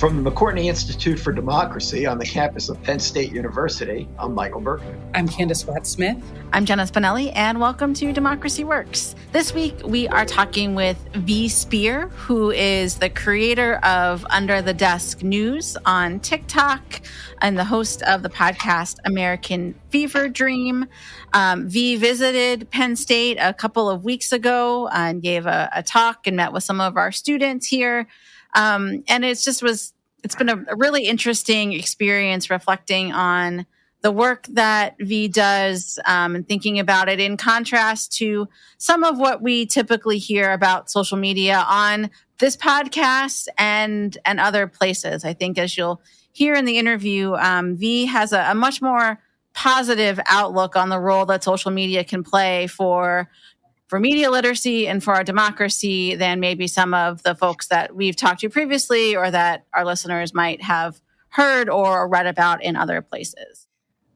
From the McCourtney Institute for Democracy on the campus of Penn State University, I'm Michael Berkman. I'm Candace Watt-Smith. I'm Jenna Spinelli, and welcome to Democracy Works. This week, we are talking with V. Spehar, who is the creator of Under the Desk News on TikTok and the host of the podcast American Fever Dream. V visited Penn State a couple of weeks ago and gave a talk and met with some of our students here. And it's been a really interesting experience reflecting on the work that V does and thinking about it in contrast to some of what we typically hear about social media on this podcast and other places. I think as you'll hear in the interview, V has a much more positive outlook on the role that social media can play for media literacy and for our democracy than maybe some of the folks that we've talked to previously or that our listeners might have heard or read about in other places.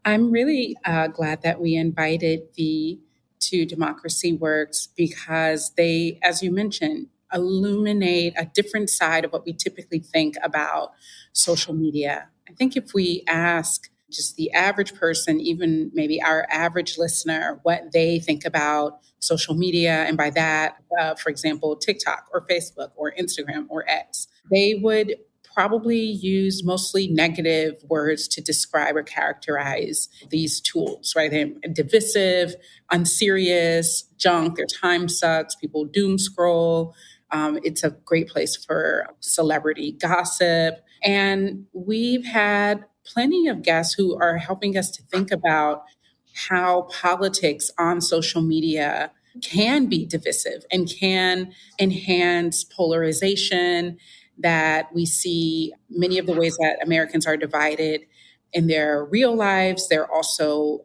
I'm really glad that we invited V to Democracy Works because they, as you mentioned, illuminate a different side of what we typically think about social media. I think if we ask just the average person, even maybe our average listener, what they think about social media, and by that, for example, TikTok or Facebook or Instagram or X, they would probably use mostly negative words to describe or characterize these tools, right? They're divisive, unserious, junk, their time sucks, people doom scroll. It's a great place for celebrity gossip. And we've had plenty of guests who are helping us to think about how politics on social media can be divisive and can enhance polarization, that we see many of the ways that Americans are divided in their real lives. They're also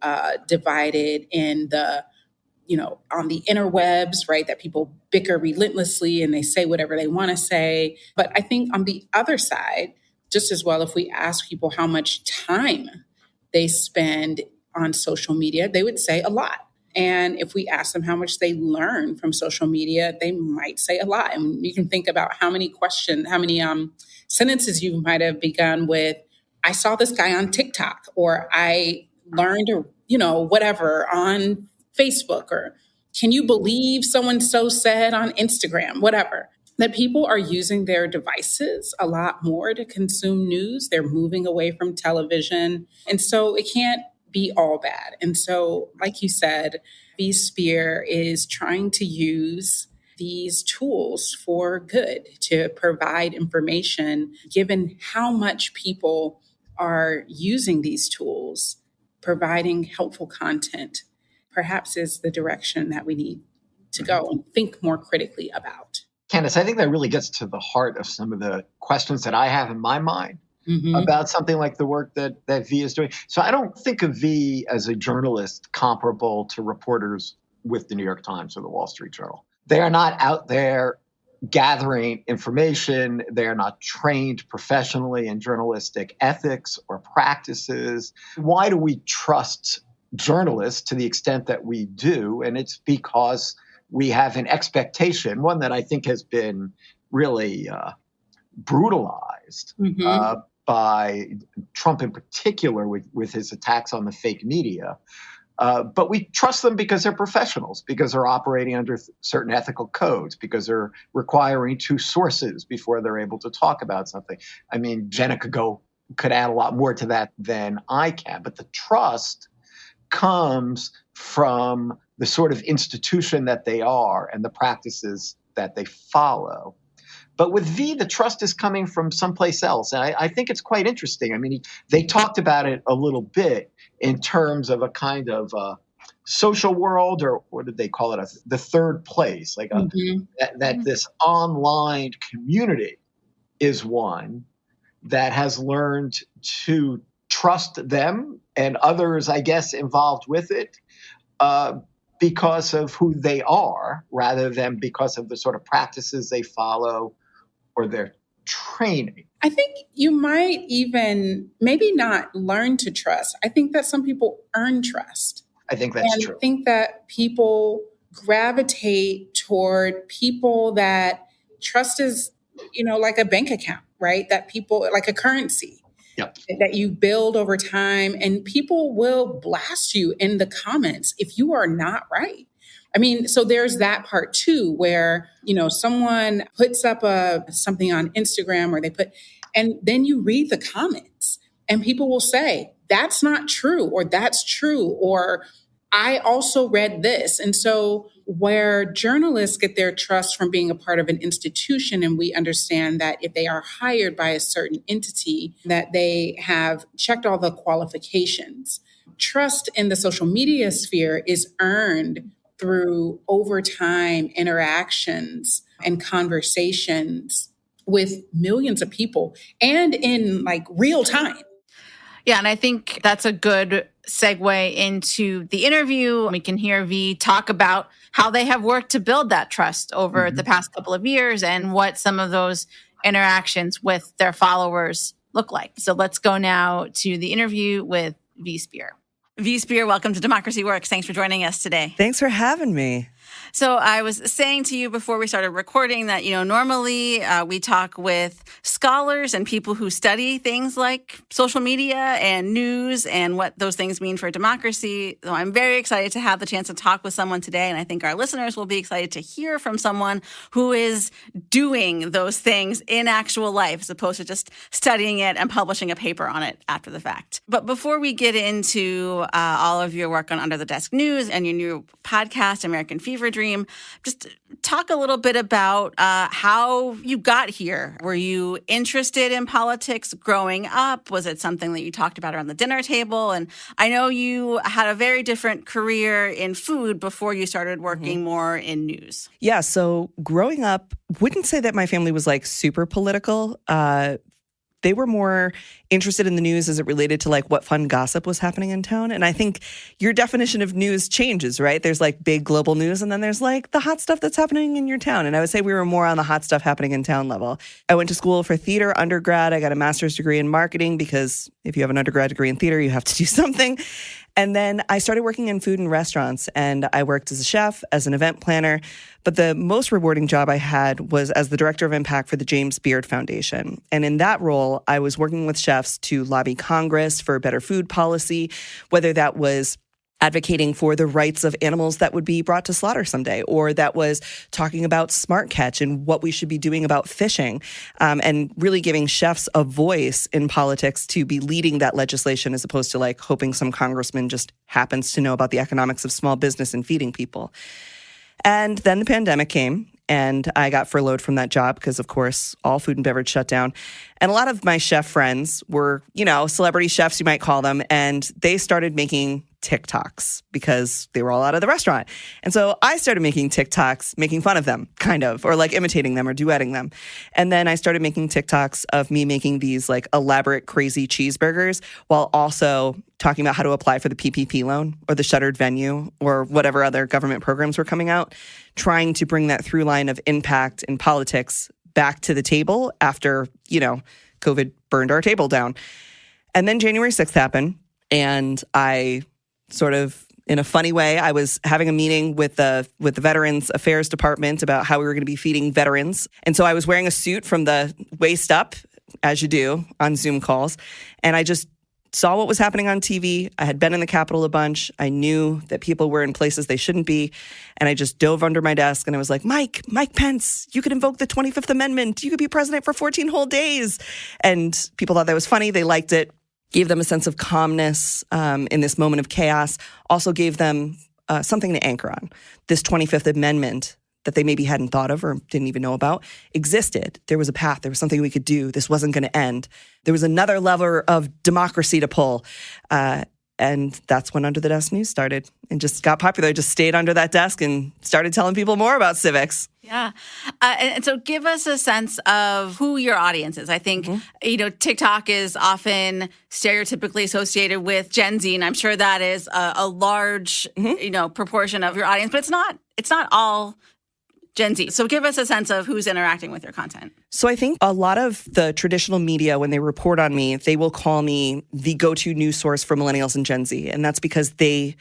divided in on the interwebs, right? That people bicker relentlessly and they say whatever they want to say. But I think on the other side, just as well, if we ask people how much time they spend on social media, they would say a lot. And if we ask them how much they learn from social media, they might say a lot. And you can think about how many sentences you might have begun with, I saw this guy on TikTok, or I learned, or, whatever on Facebook, or can you believe someone so said on Instagram, whatever. That people are using their devices a lot more to consume news. They're moving away from television. And so it can't be all bad. And so, like you said, V. Spehar is trying to use these tools for good, to provide information, given how much people are using these tools, providing helpful content, perhaps is the direction that we need to go and think more critically about. Candace, I think that really gets to the heart of some of the questions that I have in my mind about something like the work that V is doing. So I don't think of V as a journalist comparable to reporters with the New York Times or the Wall Street Journal. They are not out there gathering information. They are not trained professionally in journalistic ethics or practices. Why do we trust journalists to the extent that we do? And it's because we have an expectation, one that I think has been really brutalized by Trump in particular with his attacks on the fake media. But we trust them because they're professionals, because they're operating under certain ethical codes, because they're requiring two sources before they're able to talk about something. I mean, Jenna could add a lot more to that than I can, but the trust comes from the sort of institution that they are and the practices that they follow. But with V, the trust is coming from someplace else. And I think it's quite interesting. I mean, they talked about it a little bit in terms of a kind of social world, or what did they call it? The third place, like that this online community is one that has learned to trust them and others, I guess, involved with it because of who they are, rather than because of the sort of practices they follow or their training. I think you might even maybe not learn to trust. I think that some people earn trust. I think that's true. I think that people gravitate toward people that trust is, like a bank account, right? That people, like a currency. Yep. That you build over time, and people will blast you in the comments if you are not right. I mean, so there's that part too, where, someone puts up something on Instagram and then you read the comments and people will say, that's not true, or that's true, or I also read this. And so where journalists get their trust from being a part of an institution, and we understand that if they are hired by a certain entity, that they have checked all the qualifications. Trust in the social media sphere is earned through overtime interactions and conversations with millions of people and in like real time. Yeah, and I think that's a good segue into the interview. We can hear V talk about how they have worked to build that trust over the past couple of years and what some of those interactions with their followers look like. So let's go now to the interview with V Spehar. V Spehar, welcome to Democracy Works. Thanks for joining us today. Thanks for having me. So I was saying to you before we started recording that, normally we talk with scholars and people who study things like social media and news and what those things mean for democracy. So I'm very excited to have the chance to talk with someone today. And I think our listeners will be excited to hear from someone who is doing those things in actual life as opposed to just studying it and publishing a paper on it after the fact. But before we get into all of your work on Under the Desk News and your new podcast, American Fever Dream, just talk a little bit about how you got here. Were you interested in politics growing up? Was it something that you talked about around the dinner table? And I know you had a very different career in food before you started working more in news. Yeah, so growing up, wouldn't say that my family was like super political. They were more interested in the news as it related to like what fun gossip was happening in town. And I think your definition of news changes, right? There's like big global news and then there's like the hot stuff that's happening in your town. And I would say we were more on the hot stuff happening in town level. I went to school for theater undergrad. I got a master's degree in marketing because if you have an undergrad degree in theater, you have to do something. And then I started working in food and restaurants, and I worked as a chef, as an event planner. But the most rewarding job I had was as the director of impact for the James Beard Foundation. And in that role, I was working with chefs to lobby Congress for better food policy, whether that was advocating for the rights of animals that would be brought to slaughter someday, or that was talking about smart catch and what we should be doing about fishing, and really giving chefs a voice in politics to be leading that legislation as opposed to like hoping some congressman just happens to know about the economics of small business and feeding people. And then the pandemic came, and I got furloughed from that job because, of course, all food and beverage shut down. And a lot of my chef friends were, celebrity chefs, you might call them, and they started making TikToks because they were all out of the restaurant. And so I started making TikToks, making fun of them, kind of, or like imitating them or duetting them. And then I started making TikToks of me making these like elaborate, crazy cheeseburgers while also talking about how to apply for the PPP loan or the shuttered venue or whatever other government programs were coming out, trying to bring that through line of impact in politics back to the table after, COVID burned our table down. And then January 6th happened, and I sort of, in a funny way, I was having a meeting with the Veterans Affairs Department about how we were going to be feeding veterans. And so I was wearing a suit from the waist up, as you do on Zoom calls. And I just saw what was happening on TV. I had been in the Capitol a bunch. I knew that people were in places they shouldn't be. And I just dove under my desk and I was like, Mike Pence, you could invoke the 25th Amendment. You could be president for 14 whole days. And people thought that was funny. They liked it. Gave them a sense of calmness in this moment of chaos, also gave them something to anchor on. This 25th Amendment that they maybe hadn't thought of or didn't even know about existed. There was a path. There was something we could do. This wasn't going to end. There was another lever of democracy to pull. And that's when Under the Desk News started and just got popular. I just stayed under that desk and started telling people more about civics. Yeah. And so give us a sense of who your audience is. I think, TikTok is often stereotypically associated with Gen Z, and I'm sure that is a large, proportion of your audience, but it's not all Gen Z. So give us a sense of who's interacting with your content. So I think a lot of the traditional media, when they report on me, they will call me the go-to news source for millennials and Gen Z. And that's because they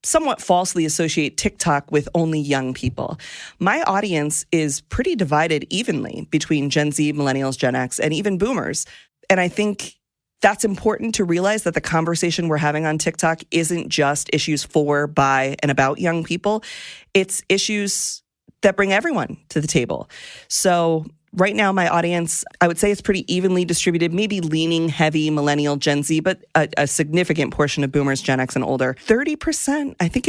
somewhat falsely associate TikTok with only young people. My audience is pretty divided evenly between Gen Z, millennials, Gen X, and even boomers. And I think that's important to realize that the conversation we're having on TikTok isn't just issues for, by, and about young people. It's issues that bring everyone to the table. So right now, my audience, I would say it's pretty evenly distributed, maybe leaning heavy millennial, Gen Z, but a significant portion of boomers, Gen X, and older. 30%, I think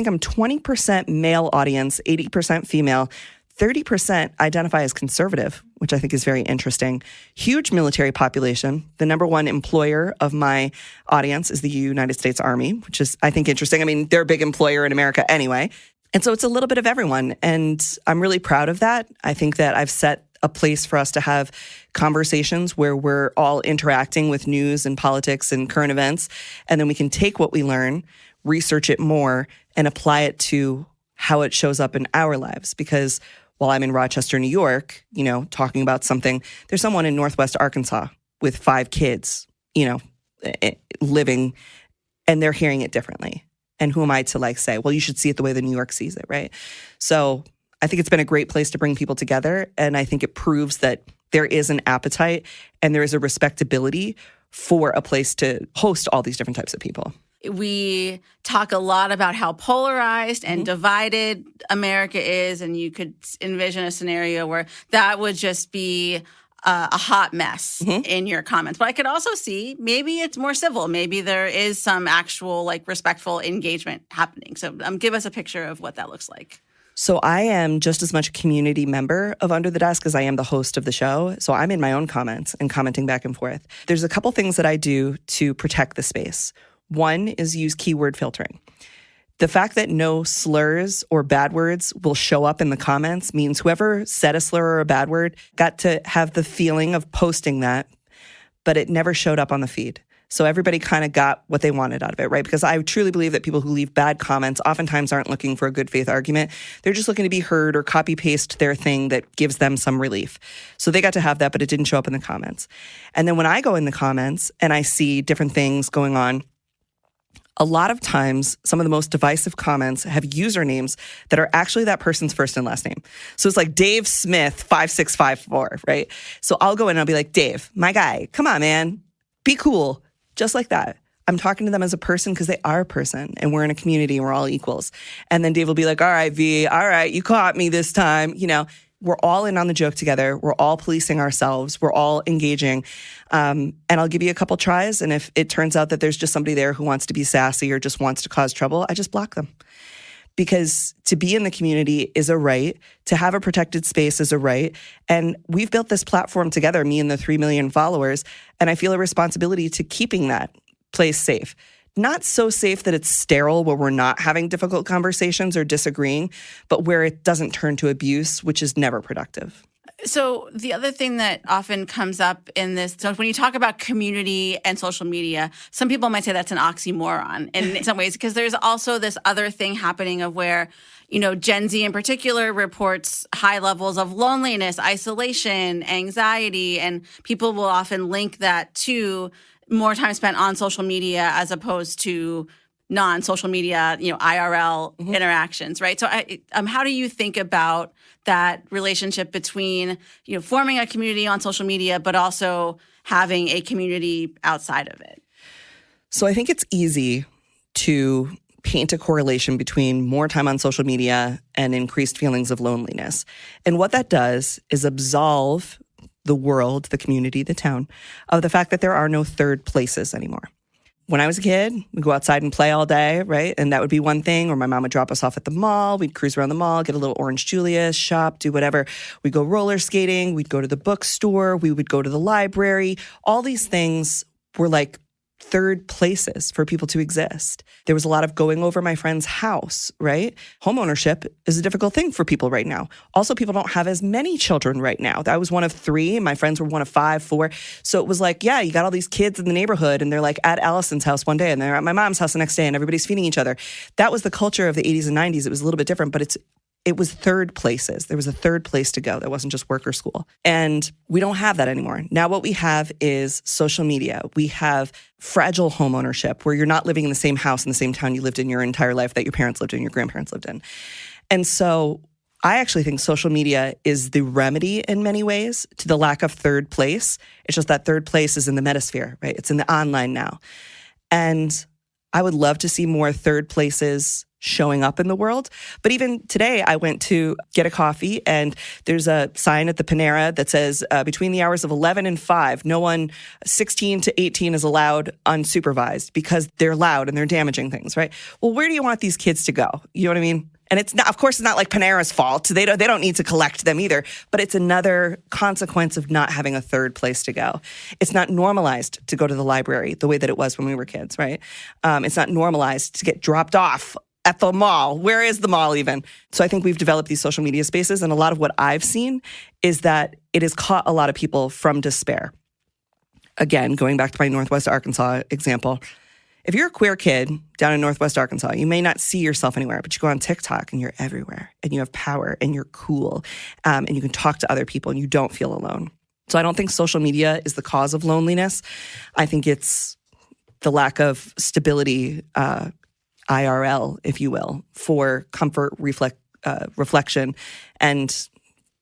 I'm 20% male audience, 80% female. 30% identify as conservative, which I think is very interesting. Huge military population. The number one employer of my audience is the United States Army, which is, I think, interesting. I mean, they're a big employer in America anyway. And so it's a little bit of everyone. And I'm really proud of that. I think that I've set a place for us to have conversations where we're all interacting with news and politics and current events. And then we can take what we learn, research it more, and apply it to how it shows up in our lives. Because while I'm in Rochester, New York, talking about something, there's someone in Northwest Arkansas with 5 kids, living, and they're hearing it differently. And who am I to say, well, you should see it the way that New York sees it, right? So I think it's been a great place to bring people together. And I think it proves that there is an appetite and there is a respectability for a place to host all these different types of people. We talk a lot about how polarized and divided America is, and you could envision a scenario where that would just be a hot mess in your comments. But I could also see maybe it's more civil. Maybe there is some actual respectful engagement happening. So give us a picture of what that looks like. So I am just as much a community member of Under the Desk as I am the host of the show. So I'm in my own comments and commenting back and forth. There's a couple things that I do to protect the space. One is use keyword filtering. The fact that no slurs or bad words will show up in the comments means whoever said a slur or a bad word got to have the feeling of posting that, but it never showed up on the feed. So everybody kind of got what they wanted out of it, right? Because I truly believe that people who leave bad comments oftentimes aren't looking for a good faith argument. They're just looking to be heard or copy paste their thing that gives them some relief. So they got to have that, but it didn't show up in the comments. And then when I go in the comments and I see different things going on, a lot of times, some of the most divisive comments have usernames that are actually that person's first and last name. So it's like Dave Smith 5654, right? So I'll go in and I'll be like, Dave, my guy, come on, man, be cool. Just like that. I'm talking to them as a person because they are a person and we're in a community and we're all equals. And then Dave will be like, all right, V, all right, you caught me this time. We're all in on the joke together. We're all policing ourselves. We're all engaging. And I'll give you a couple tries. And if it turns out that there's just somebody there who wants to be sassy or just wants to cause trouble, I just block them. Because to be in the community is a right. To have a protected space is a right. And we've built this platform together, me and the 3 million followers. And I feel a responsibility to keeping that place safe. Not so safe that it's sterile where we're not having difficult conversations or disagreeing, but where it doesn't turn to abuse, which is never productive. So the other thing that often comes up in this, so when you talk about community and social media, some people might say that's an oxymoron in some ways, because there's also this other thing happening of where, Gen Z in particular reports high levels of loneliness, isolation, anxiety, and people will often link that to more time spent on social media as opposed to non-social media, IRL interactions, right? So how do you think about that relationship between, forming a community on social media, but also having a community outside of it? So I think it's easy to paint a correlation between more time on social media and increased feelings of loneliness. And what that does is absolve the world, the community, the town, of the fact that there are no third places anymore. When I was a kid, we'd go outside and play all day, right? And that would be one thing. Or my mom would drop us off at the mall. We'd cruise around the mall, get a little Orange Julius, shop, do whatever. We'd go roller skating. We'd go to the bookstore. We would go to the library. All these things were like third places for people to exist. There was a lot of going over my friend's house, right? Homeownership is a difficult thing for people right now. Also, people don't have as many children right now. I was one of 3, and my friends were one of 5, 4. So it was like, yeah, you got all these kids in the neighborhood, and they're like at Allison's house one day, and they're at my mom's house the next day, and everybody's feeding each other. That was the culture of the 80s and 90s. It was a little bit different, but it's it was third places. There was a third place to go. That wasn't just work or school. And we don't have that anymore. Now what we have is social media. We have fragile home ownership, where you're not living in the same house in the same town you lived in your entire life that your parents lived in, your grandparents lived in. And so I actually think social media is the remedy in many ways to the lack of third place. It's just that third place is in the metasphere, right? It's in the online now. And I would love to see more third places showing up in the world. But even today, I went to get a coffee, and there's a sign at the Panera that says between the hours of 11 and 5, no one 16 to 18 is allowed unsupervised because they're loud and they're damaging things, right? Well, where do you want these kids to go? You know what I mean? And it's not, of course, it's not like Panera's fault. They don't need to collect them either. But it's another consequence of not having a third place to go. It's not normalized to go to the library the way that it was when we were kids, right? It's not normalized to get dropped off at the mall. Where is the mall even? So I think we've developed these social media spaces, and a lot of what I've seen is that it has caught a lot of people from despair. Again, going back to my Northwest Arkansas example, if you're a queer kid down in Northwest Arkansas, you may not see yourself anywhere, but you go on TikTok and you're everywhere, and you have power, and you're cool, and you can talk to other people, and you don't feel alone. So I don't think social media is the cause of loneliness. I think it's the lack of stability, IRL, if you will, for comfort, reflection, and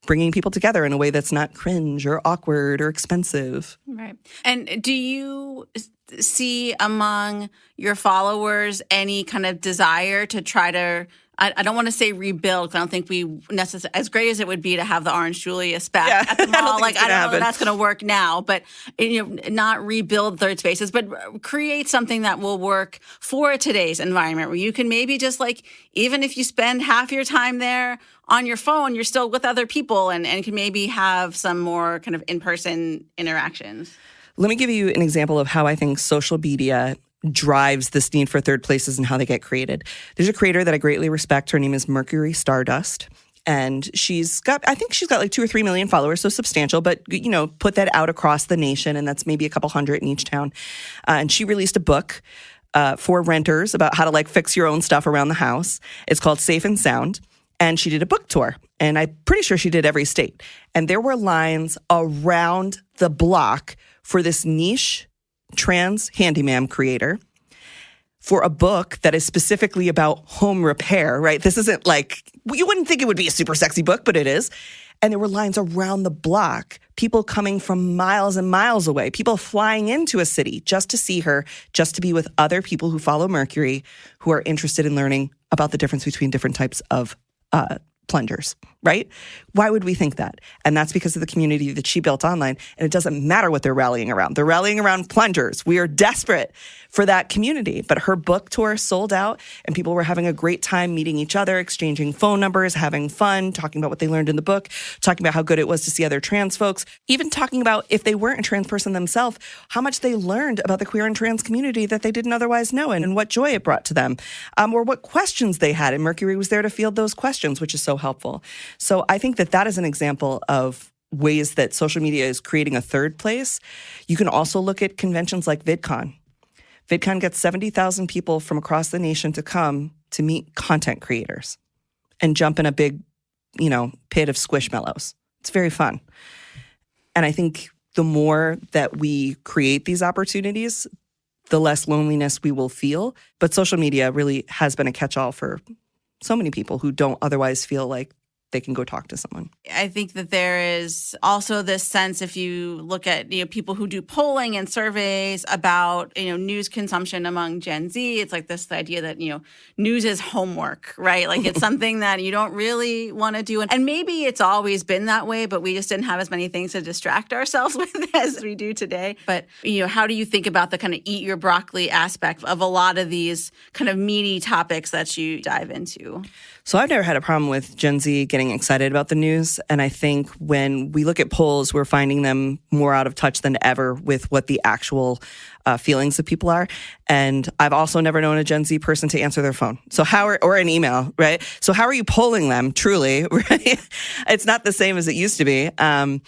bringing people together in a way that's not cringe or awkward or expensive. Right. And do you see among your followers any kind of desire to try to, I don't want to say rebuild, because I don't think we necessarily, as great as it would be to have the Orange Julius back at the mall, I don't know if that's going to work now, but not rebuild third spaces, but create something that will work for today's environment, where you can maybe just even if you spend half your time there on your phone, you're still with other people and can maybe have some more kind of in-person interactions. Let me give you an example of how I think social media drives this need for third places and how they get created. There's a creator that I greatly respect. Her name is Mercury Stardust. And I think she's got 2 or 3 million followers, so substantial, but, put that out across the nation, and that's maybe a couple hundred in each town. And she released a book for renters about how to fix your own stuff around the house. It's called Safe and Sound. And she did a book tour, and I'm pretty sure she did every state. And there were lines around the block for this niche trans handyman creator for a book that is specifically about home repair, right? This isn't you wouldn't think it would be a super sexy book, but it is. And there were lines around the block, people coming from miles and miles away, people flying into a city just to see her, just to be with other people who follow Mercury, who are interested in learning about the difference between different types of plungers, right? Why would we think that? And that's because of the community that she built online. And it doesn't matter what they're rallying around. They're rallying around plungers. We are desperate for that community. But her book tour sold out, and people were having a great time meeting each other, exchanging phone numbers, having fun, talking about what they learned in the book, talking about how good it was to see other trans folks, even talking about, if they weren't a trans person themselves, how much they learned about the queer and trans community that they didn't otherwise know, and what joy it brought to them, or what questions they had. And Mercury was there to field those questions, which is so helpful. So I think that is an example of ways that social media is creating a third place. You can also look at conventions like VidCon. VidCon gets 70,000 people from across the nation to come to meet content creators and jump in a big, pit of squishmallows. It's very fun. And I think the more that we create these opportunities, the less loneliness we will feel. But social media really has been a catch-all for so many people who don't otherwise feel like they can go talk to someone. I think that there is also this sense, if you look at people who do polling and surveys about news consumption among Gen Z, it's this idea that news is homework, right? It's something that you don't really want to do, and maybe it's always been that way, but we just didn't have as many things to distract ourselves with as we do today. But how do you think about the kind of eat your broccoli aspect of a lot of these kind of meaty topics that you dive into? So I've never had a problem with Gen Z getting excited about the news. And I think when we look at polls, we're finding them more out of touch than ever with what the actual feelings of people are. And I've also never known a Gen Z person to answer their phone. So or an email, right? So how are you polling them truly, right? It's not the same as it used to be. And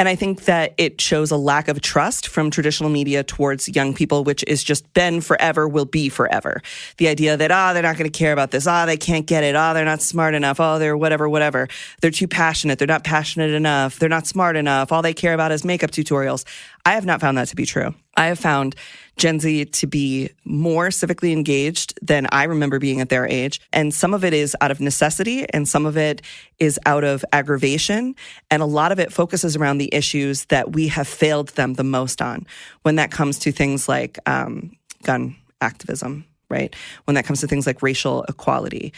And I think that it shows a lack of trust from traditional media towards young people, which is just been forever, will be forever. The idea that, they're not going to care about this. They can't get it. They're not smart enough. They're whatever. They're too passionate. They're not passionate enough. They're not smart enough. All they care about is makeup tutorials. I have not found that to be true. I have found Gen Z to be more civically engaged than I remember being at their age. And some of it is out of necessity, and some of it is out of aggravation. And a lot of it focuses around the issues that we have failed them the most on when that comes to things like gun activism. Right? When that comes to things like racial equality,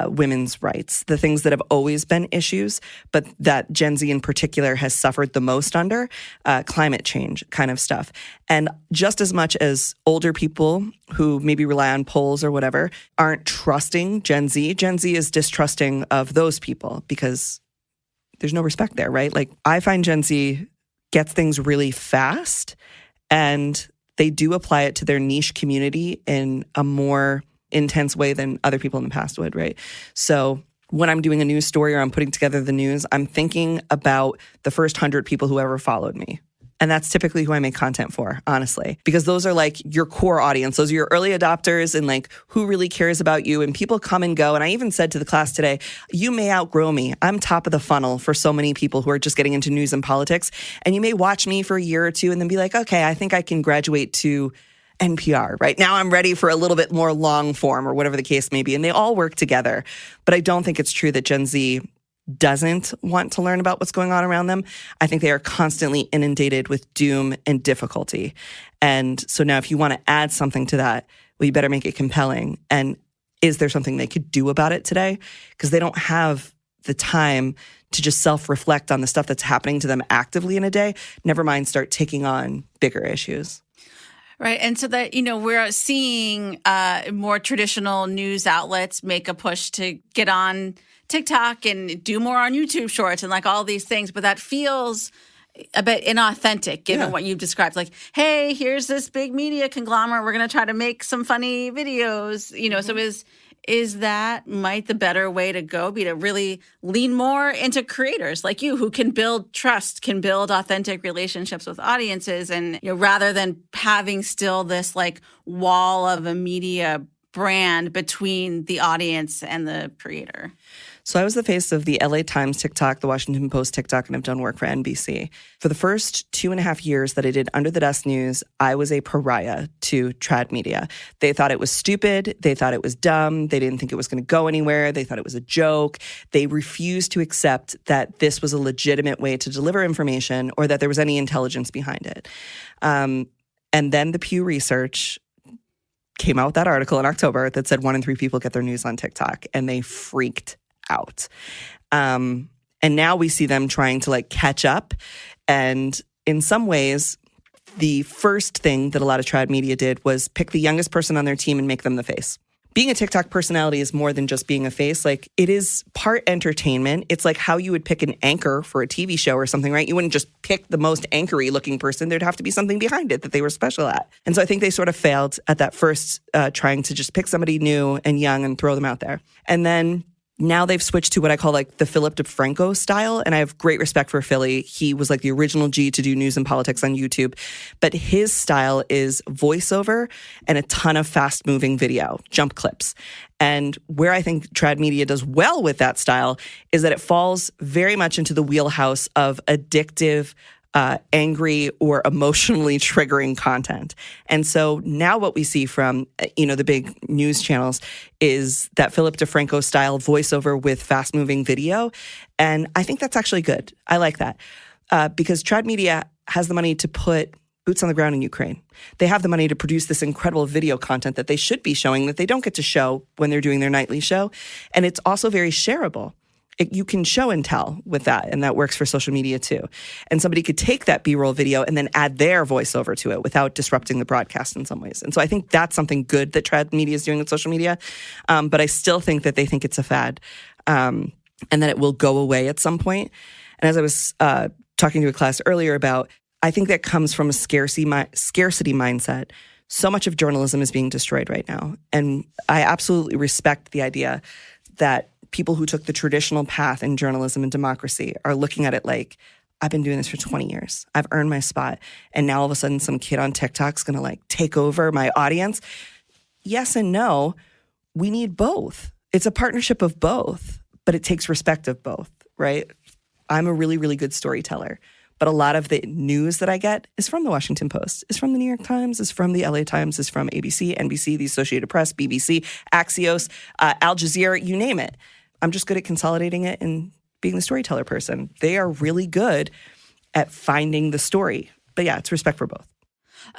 women's rights, the things that have always been issues, but that Gen Z in particular has suffered the most under, climate change kind of stuff. And just as much as older people who maybe rely on polls or whatever aren't trusting Gen Z is distrusting of those people because there's no respect there, right? Like, I find Gen Z gets things really fast, and they do apply it to their niche community in a more intense way than other people in the past would, right? So when I'm doing a news story or I'm putting together the news, I'm thinking about the first 100 people who ever followed me. And that's typically who I make content for, honestly, because those are like your core audience. Those are your early adopters and like who really cares about you. And people come and go. And I even said to the class today, you may outgrow me. I'm top of the funnel for so many people who are just getting into news and politics. And you may watch me for a year or two and then be like, okay, I think I can graduate to NPR. Right now I'm ready for a little bit more long form or whatever the case may be. And they all work together. But I don't think it's true that Gen Z doesn't want to learn about what's going on around them. I think they are constantly inundated with doom and difficulty. And so now if you want to add something to that, well, you better make it compelling. And is there something they could do about it today? Because they don't have the time to just self-reflect on the stuff that's happening to them actively in a day, never mind start taking on bigger issues. Right. And so that, we're seeing more traditional news outlets make a push to get on TikTok and do more on YouTube Shorts and like all these things. But that feels a bit inauthentic given what you've described. Like, hey, here's this big media conglomerate. We're going to try to make some funny videos, So is that might the better way to go be to really lean more into creators like you who can build trust, can build authentic relationships with audiences, and rather than having still this like wall of a media brand between the audience and the creator? So I was the face of the LA Times TikTok, the Washington Post TikTok, and I've done work for NBC. For the first 2.5 years that I did Under the Desk News, I was a pariah to trad media. They thought it was stupid. They thought it was dumb. They didn't think it was going to go anywhere. They thought it was a joke. They refused to accept that this was a legitimate way to deliver information or that there was any intelligence behind it. And then the Pew Research came out with that article in October that said 1 in 3 people get their news on TikTok, and they freaked out. And now we see them trying to like catch up. And in some ways, the first thing that a lot of trad media did was pick the youngest person on their team and make them the face. Being a TikTok personality is more than just being a face. Like, it is part entertainment. It's like how you would pick an anchor for a TV show or something, right? You wouldn't just pick the most anchory looking person. There'd have to be something behind it that they were special at. And so I think they sort of failed at that first, trying to just pick somebody new and young and throw them out there. And then now they've switched to what I call like the Philip DeFranco style. And I have great respect for Philly. He was like the original G to do news and politics on YouTube. But his style is voiceover and a ton of fast moving video, jump clips. And where I think trad media does well with that style is that it falls very much into the wheelhouse of addictive, angry or emotionally triggering content. And so now what we see from, the big news channels is that Philip DeFranco style voiceover with fast moving video. And I think that's actually good. I like that because trad media has the money to put boots on the ground in Ukraine. They have the money to produce this incredible video content that they should be showing that they don't get to show when they're doing their nightly show. And it's also very shareable. You can show and tell with that, and that works for social media too. And somebody could take that B-roll video and then add their voiceover to it without disrupting the broadcast in some ways. And so I think that's something good that trad media is doing with social media. But I still think that they think it's a fad and that it will go away at some point. And as I was talking to a class earlier about, I think that comes from a scarcity mindset. So much of journalism is being destroyed right now. And I absolutely respect the idea that people who took the traditional path in journalism and democracy are looking at it like, I've been doing this for 20 years. I've earned my spot. And now all of a sudden some kid on TikTok's going to like take over my audience. Yes and no. We need both. It's a partnership of both, but it takes respect of both, right? I'm a really, really good storyteller, but a lot of the news that I get is from the Washington Post, is from the New York Times, is from the LA Times, is from ABC, NBC, the Associated Press, BBC, Axios, Al Jazeera, you name it. I'm just good at consolidating it and being the storyteller person. They are really good at finding the story. But yeah, it's respect for both.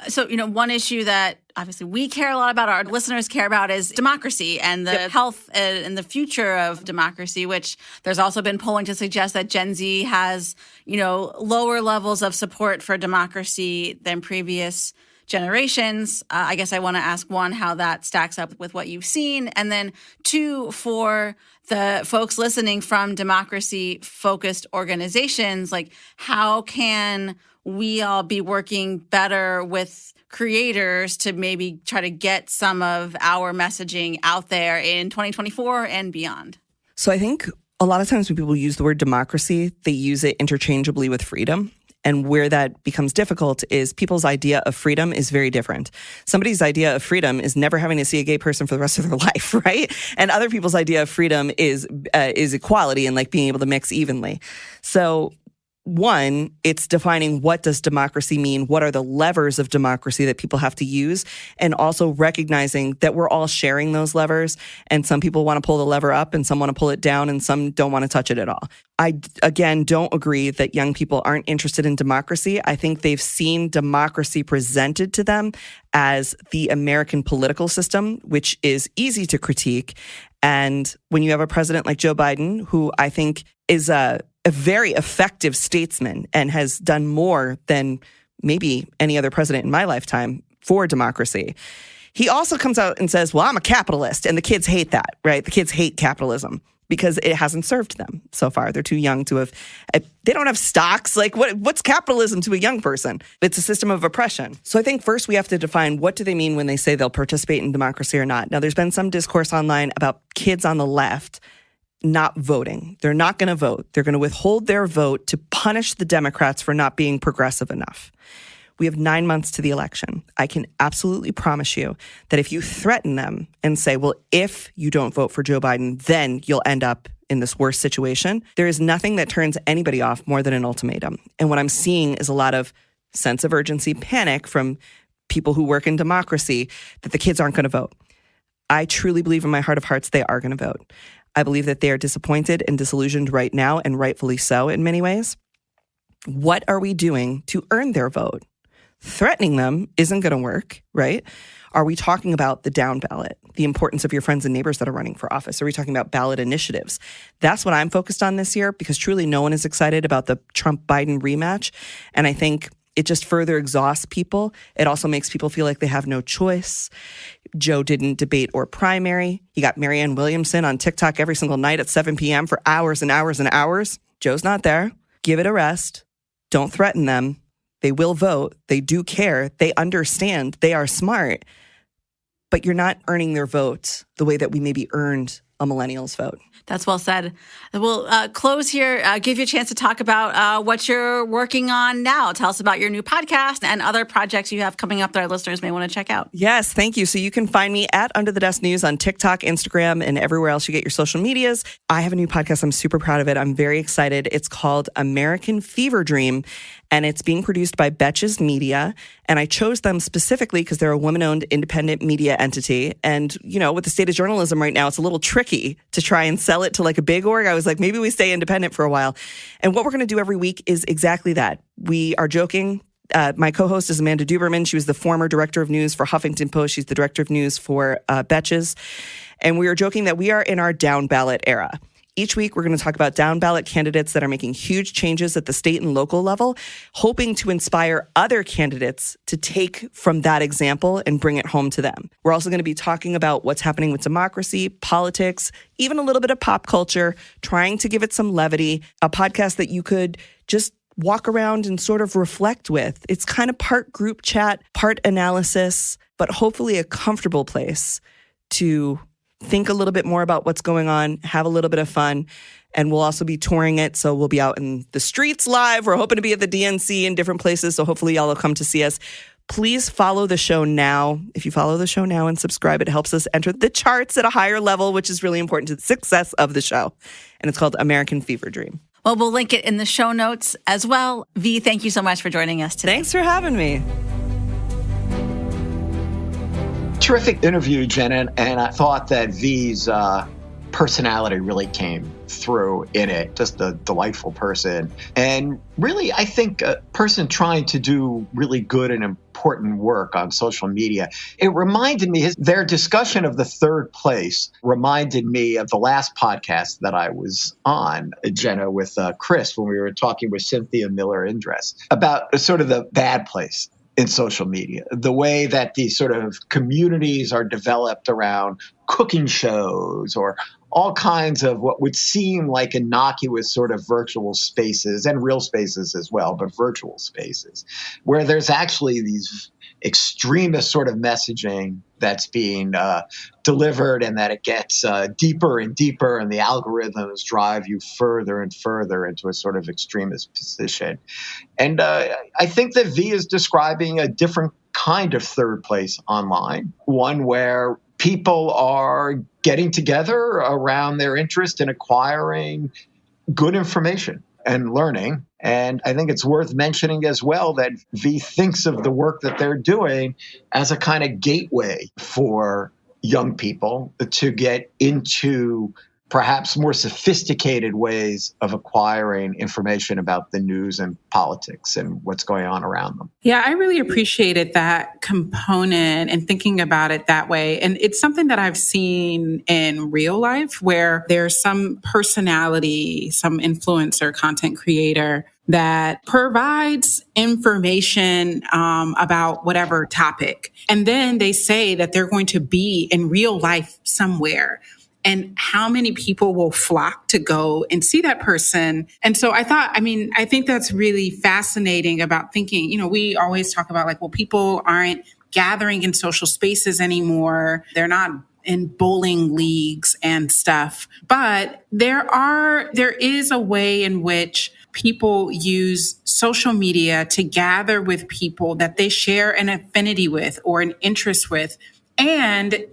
So, one issue that obviously we care a lot about, our listeners care about, is democracy and the health and the future of democracy, which there's also been polling to suggest that Gen Z has, lower levels of support for democracy than previous generations. I guess I want to ask, one, how that stacks up with what you've seen. And then two, for the folks listening from democracy-focused organizations, like how can we all be working better with creators to maybe try to get some of our messaging out there in 2024 and beyond? So I think a lot of times when people use the word democracy, they use it interchangeably with freedom. And where that becomes difficult is people's idea of freedom is very different. Somebody's idea of freedom is never having to see a gay person for the rest of their life, right? And other people's idea of freedom is equality and like being able to mix evenly. So one, it's defining what does democracy mean? What are the levers of democracy that people have to use? And also recognizing that we're all sharing those levers. And some people want to pull the lever up and some want to pull it down and some don't want to touch it at all. I, again, don't agree that young people aren't interested in democracy. I think they've seen democracy presented to them as the American political system, which is easy to critique. And when you have a president like Joe Biden, who I think is a very effective statesman and has done more than maybe any other president in my lifetime for democracy, he also comes out and says, well, I'm a capitalist. And the kids hate that, right? The kids hate capitalism because it hasn't served them so far. They're too young to have, they don't have stocks. Like what's capitalism to a young person? It's a system of oppression. So I think first we have to define what do they mean when they say they'll participate in democracy or not. Now, there's been some discourse online about kids on the left not voting. They're not going to vote. They're going to withhold their vote to punish the Democrats for not being progressive enough. We have 9 months to the election. I can absolutely promise you that if you threaten them and say, well, if you don't vote for Joe Biden, then you'll end up in this worse situation, there is nothing that turns anybody off more than an ultimatum. And what I'm seeing is a lot of sense of urgency, panic from people who work in democracy that the kids aren't going to vote. I truly believe in my heart of hearts they are going to vote. I believe that they are disappointed and disillusioned right now, and rightfully so in many ways. What are we doing to earn their vote? Threatening them isn't going to work, right? Are we talking about the down ballot, the importance of your friends and neighbors that are running for office? Are we talking about ballot initiatives? That's what I'm focused on this year because truly no one is excited about the Trump-Biden rematch. And I think it just further exhausts people. It also makes people feel like they have no choice. Joe didn't debate or primary. He got Marianne Williamson on TikTok every single night at 7 p.m. for hours and hours and hours. Joe's not there. Give it a rest. Don't threaten them. They will vote. They do care. They understand. They are smart. But you're not earning their vote the way that we maybe earned a millennial's vote. That's well said. We'll close here, give you a chance to talk about what you're working on now. Tell us about your new podcast and other projects you have coming up that our listeners may want to check out. Yes, thank you. So you can find me at Under the Desk News on TikTok, Instagram, and everywhere else you get your social medias. I have a new podcast. I'm super proud of it. I'm very excited. It's called American Fever Dream, and it's being produced by Betches Media. And I chose them specifically because they're a woman-owned independent media entity. And, with the state of journalism right now, it's a little tricky to try and sell it to like a big org. I was like, maybe we stay independent for a while. And what we're going to do every week is exactly that. We are joking. My co-host is Amanda Duberman. She was the former director of news for Huffington Post. She's the director of news for Betches. And we are joking that we are in our down ballot era. Each week, we're going to talk about down ballot candidates that are making huge changes at the state and local level, hoping to inspire other candidates to take from that example and bring it home to them. We're also going to be talking about what's happening with democracy, politics, even a little bit of pop culture, trying to give it some levity, a podcast that you could just walk around and sort of reflect with. It's kind of part group chat, part analysis, but hopefully a comfortable place to think a little bit more about what's going on, have a little bit of fun, And we'll also be touring it. So we'll be out in the streets live. We're hoping to be at the DNC in different places. So hopefully y'all will come to see us. Please follow the show now. If you follow the show now and subscribe, it helps us enter the charts at a higher level, which is really important to the success of the show. And it's called American Fever Dream. Well, we'll link it in the show notes as well. V, thank you so much for joining us today. Thanks for having me. Terrific interview, Jenna, and I thought that V's personality really came through in it. Just a delightful person. And really, I think a person trying to do really good and important work on social media. It reminded me, their discussion of the third place reminded me of the last podcast that I was on, Jenna, with Chris, when we were talking with Cynthia Miller-Indress about sort of the bad place in social media, the way that these sort of communities are developed around cooking shows or all kinds of what would seem like innocuous sort of virtual spaces, and real spaces as well, but virtual spaces, where there's actually these extremist sort of messaging that's being delivered, and that it gets deeper and deeper, and the algorithms drive you further and further into a sort of extremist position. And I think that V is describing a different kind of third place online, one where people are getting together around their interest in acquiring good information and learning. And I think it's worth mentioning as well that V thinks of the work that they're doing as a kind of gateway for young people to get into perhaps more sophisticated ways of acquiring information about the news and politics and what's going on around them. Yeah, I really appreciated that component and thinking about it that way. And it's something that I've seen in real life where there's some personality, some influencer, content creator that provides information about whatever topic. And then they say that they're going to be in real life somewhere. And how many people will flock to go and see that person. And so I think that's really fascinating about thinking, we always talk about people aren't gathering in social spaces anymore. They're not in bowling leagues and stuff. But there is a way in which people use social media to gather with people that they share an affinity with or an interest with. And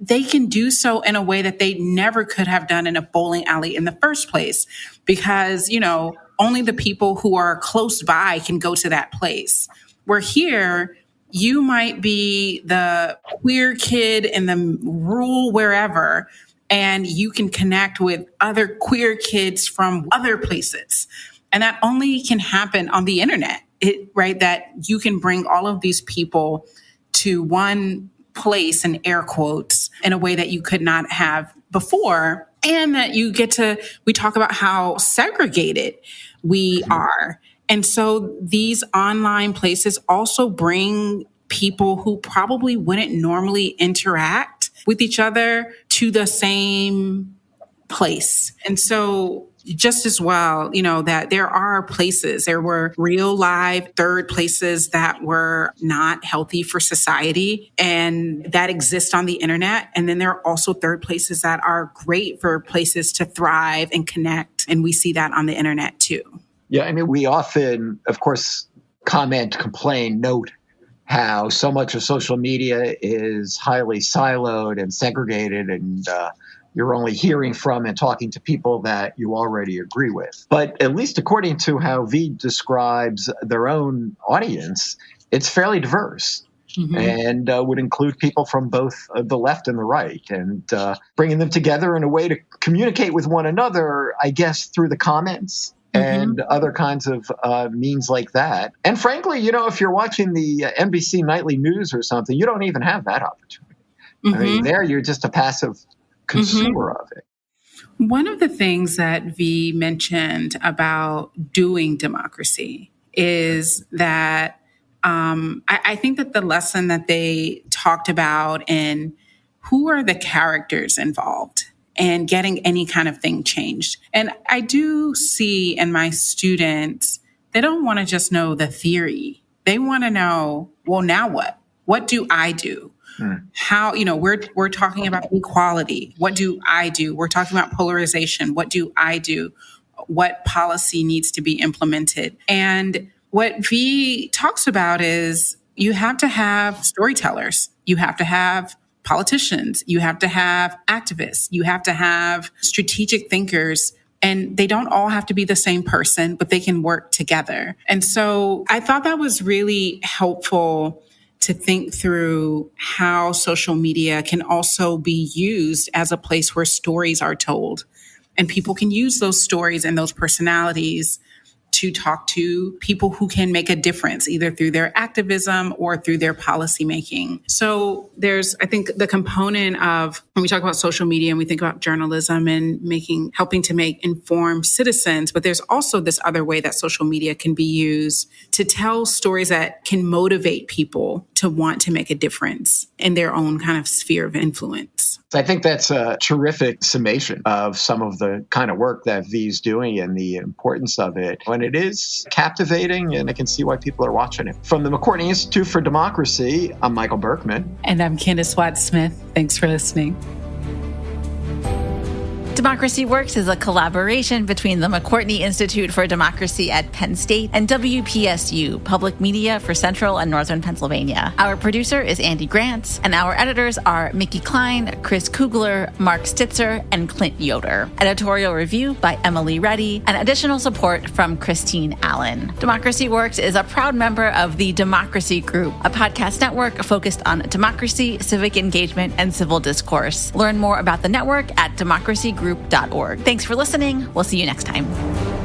they can do so in a way that they never could have done in a bowling alley in the first place, because, only the people who are close by can go to that place. Where here, you might be the queer kid in the rural wherever, and you can connect with other queer kids from other places. And that only can happen on the internet, right? That you can bring all of these people to one place, in air quotes, in a way that you could not have before. And that we talk about how segregated we are. And so these online places also bring people who probably wouldn't normally interact with each other to the same place. And so just as well, that there were real live third places that were not healthy for society and that exist on the internet. And then there are also third places that are great for places to thrive and connect. And we see that on the internet too. Yeah, we often, of course, complain, note how so much of social media is highly siloed and segregated, and you're only hearing from and talking to people that you already agree with. But at least according to how V describes their own audience, it's fairly diverse. Mm-hmm. And would include people from both the left and the right, and bringing them together in a way to communicate with one another, I guess, through the comments and other kinds of means like that. And frankly, if you're watching the NBC nightly news or something, you don't even have that opportunity. Mm-hmm. There you're just a passive consumer of it. One of the things that V mentioned about doing democracy is that I think that the lesson that they talked about in who are the characters involved and getting any kind of thing changed. And I do see in my students, they don't want to just know the theory. They want to know, well, now what? What do I do? How, we're talking about equality. What do I do? We're talking about polarization. What do I do? What policy needs to be implemented? And what V talks about is you have to have storytellers. You have to have politicians. You have to have activists. You have to have strategic thinkers. And they don't all have to be the same person, but they can work together. And so I thought that was really helpful to think through how social media can also be used as a place where stories are told. And people can use those stories and those personalities to talk to people who can make a difference, either through their activism or through their policymaking. So there's, I think, the component of when we talk about social media and we think about journalism and helping to make informed citizens, but there's also this other way that social media can be used to tell stories that can motivate people to want to make a difference in their own kind of sphere of influence. I think that's a terrific summation of some of the kind of work that V's doing and the importance of it. And it is captivating, and I can see why people are watching it. From the McCourtney Institute for Democracy, I'm Michael Berkman. And I'm Candace Watt-Smith. Thanks for listening. Democracy Works is a collaboration between the McCourtney Institute for Democracy at Penn State and WPSU, Public Media for Central and Northern Pennsylvania. Our producer is Andy Grants, and our editors are Mickey Klein, Chris Kugler, Mark Stitzer, and Clint Yoder. Editorial review by Emily Reddy, and additional support from Christine Allen. Democracy Works is a proud member of the Democracy Group, a podcast network focused on democracy, civic engagement, and civil discourse. Learn more about the network at democracygroup.org. Thanks for listening. We'll see you next time.